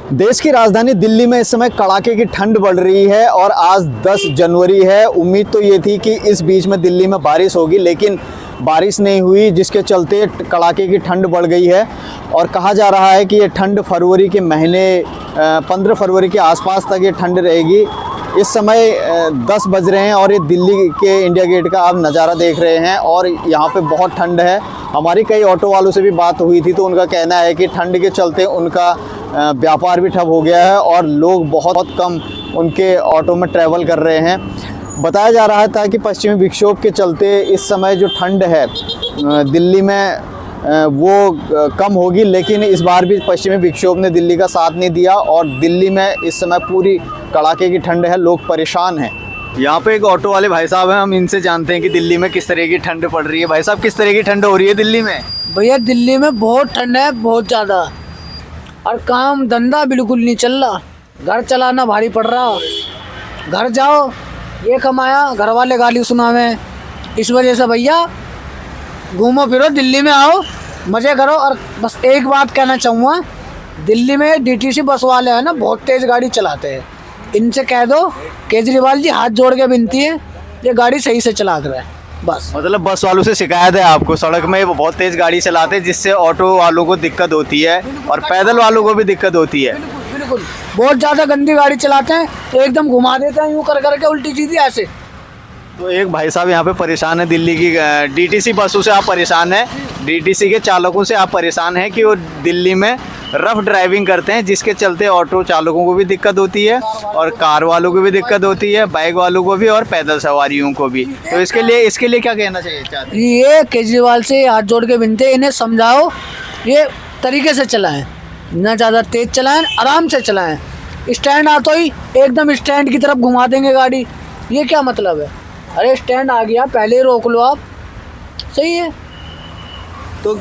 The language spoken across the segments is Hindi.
देश की राजधानी दिल्ली में इस समय कड़ाके की ठंड बढ़ रही है और आज 10 जनवरी है। उम्मीद तो ये थी कि इस बीच में दिल्ली में बारिश होगी, लेकिन बारिश नहीं हुई, जिसके चलते कड़ाके की ठंड बढ़ गई है। और कहा जा रहा है कि ये ठंड फरवरी के महीने 15 फरवरी के आसपास तक ये ठंड रहेगी। इस समय 10 बज रहे हैं और ये दिल्ली के इंडिया गेट का आप नज़ारा देख रहे हैं और यहाँ पे बहुत ठंड है। हमारी कई ऑटो वालों से भी बात हुई थी तो उनका कहना है कि ठंड के चलते उनका व्यापार भी ठप हो गया है और लोग बहुत कम उनके ऑटो में ट्रैवल कर रहे हैं। बताया जा रहा था कि पश्चिमी विक्षोभ के चलते इस समय जो ठंड है दिल्ली में वो कम होगी, लेकिन इस बार भी पश्चिमी विक्षोभ ने दिल्ली का साथ नहीं दिया और दिल्ली में इस समय पूरी कड़ाके की ठंड है, लोग परेशान हैं। यहाँ पे एक ऑटो वाले भाई साहब हैं, हम इनसे जानते हैं कि दिल्ली में किस तरह की ठंड पड़ रही है। भाई साहब, किस तरह की ठंड हो रही है दिल्ली में? भैया दिल्ली में बहुत ठंड है, बहुत ज़्यादा, और काम धंधा बिल्कुल नहीं चल रहा। घर चलाना भारी पड़ रहा। घर जाओ ये कमाया, घर वाले गाली सुनावे। इस वजह से भैया घूमो फिरो, दिल्ली में आओ, मज़े करो। और बस एक बात कहना चाहूँगा, दिल्ली में डीटीसी बस वाले हैं ना, बहुत तेज़ गाड़ी चलाते हैं। इनसे कह दो केजरीवाल जी हाथ जोड़ के विनती है, ये गाड़ी सही से चला कर रहा है बस। मतलब बस वालों से शिकायत है आपको? सड़क में वो बहुत तेज़ गाड़ी चलाते हैं जिससे ऑटो वालों को दिक्कत होती है और पैदल वालों को भी दिक्कत होती है। बिल्कुल बहुत ज़्यादा गंदी गाड़ी चलाते हैं, तो एकदम घुमा देते हैं यूँ कर करके उल्टी सीधी ऐसे। तो एक भाई साहब यहाँ पे परेशान है, दिल्ली की डीटीसी बसों से आप परेशान हैं, डीटीसी के चालकों से आप परेशान हैं कि वो दिल्ली में रफ ड्राइविंग करते हैं, जिसके चलते ऑटो चालकों को भी दिक्कत होती है और कार वालों को भी दिक्कत होती है, बाइक वालों को भी और पैदल सवारियों को भी। तो इसके लिए क्या कहना चाहिए? ये केजरीवाल से हाथ जोड़ के विनती है, इन्हें समझाओ, ये तरीके से चलाएं, ना ज़्यादा तेज़ चलाएं, आराम से चलाएं। स्टैंड आता ही एकदम स्टैंड की तरफ घुमा देंगे गाड़ी, ये क्या मतलब है? अरे स्टैंड आ गया, पहले ही रोक लो आप, सही है। तो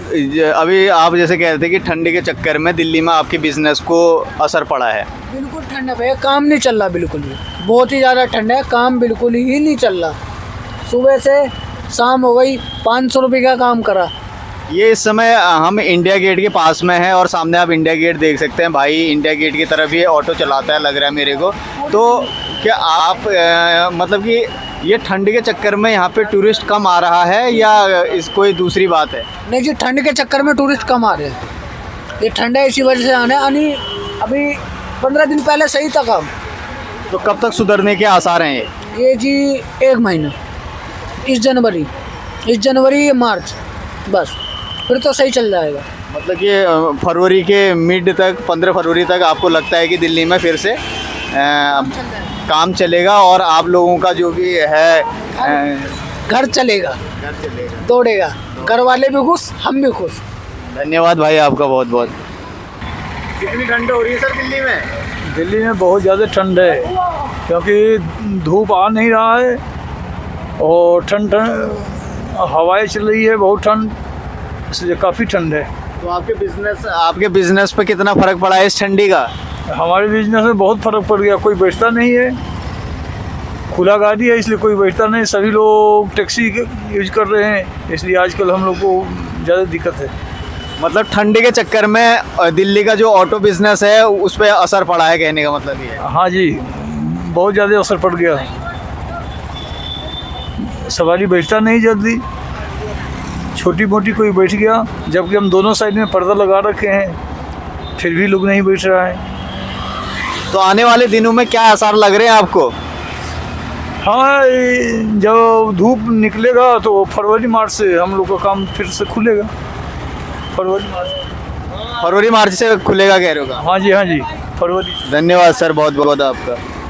अभी आप जैसे कह रहे थे कि ठंडी के चक्कर में दिल्ली में आपके बिजनेस को असर पड़ा है। बिल्कुल ठंड है भैया, काम नहीं चल रहा, बिल्कुल भी बहुत ही ज़्यादा ठंड है, काम बिल्कुल ही नहीं चल रहा। सुबह से शाम हो गई, 500 रुपये का काम करा। ये इस समय हम इंडिया गेट के पास में है और सामने आप इंडिया गेट देख सकते हैं। भाई इंडिया गेट की तरफ ये ऑटो चलाता है लग रहा है मेरे को। तो क्या आप मतलब कि ये ठंड के चक्कर में यहाँ पे टूरिस्ट कम आ रहा है या इस कोई दूसरी बात है? नहीं जी, ठंड के चक्कर में टूरिस्ट कम आ रहे हैं। ये ठंड है, इसी वजह से आने आनी। अभी 15 दिन पहले सही था काम। तो कब तक सुधरने के आसार हैं ये जी 1 महीना, इस जनवरी मार्च, बस फिर तो सही चल जाएगा। मतलब कि फरवरी के मिड तक, 15 फरवरी तक आपको लगता है कि दिल्ली में फिर से काम चलेगा और आप लोगों का जो भी है घर चलेगा, दौड़ेगा, घर वाले भी खुश, हम भी खुश। धन्यवाद भाई आपका बहुत बहुत। कितनी ठंड हो रही है सर दिल्ली में? दिल्ली में बहुत ज़्यादा ठंड है, क्योंकि धूप आ नहीं रहा है और ठंड हवाएं चल रही है, बहुत ठंड, इसलिए काफ़ी ठंड है। तो आपके बिजनेस पे कितना फ़र्क पड़ा है इस ठंडी का? हमारे बिजनेस में बहुत फ़र्क पड़ गया, कोई बैठता नहीं है, खुला गाड़ी है इसलिए कोई बैठता नहीं, सभी लोग टैक्सी यूज कर रहे हैं, इसलिए आजकल हम लोग को ज़्यादा दिक्कत है। मतलब ठंडी के चक्कर में दिल्ली का जो ऑटो बिजनेस है उस पर असर पड़ा है, कहने का मतलब ये है? हाँ जी, बहुत ज़्यादा असर पड़ गया, सवारी बैठता नहीं जल्दी, छोटी मोटी कोई बैठ गया, जबकि हम दोनों साइड में पर्दा लगा रखे हैं, फिर भी लोग नहीं बैठ रहा है। तो आने वाले दिनों में क्या आसार लग रहे हैं आपको? हाँ, जब धूप निकलेगा तो फरवरी मार्च से हम लोग का काम फिर से खुलेगा। फरवरी मार्च से खुलेगा कह रहे हो? हाँ जी, फरवरी। धन्यवाद सर बहुत बहुत आपका।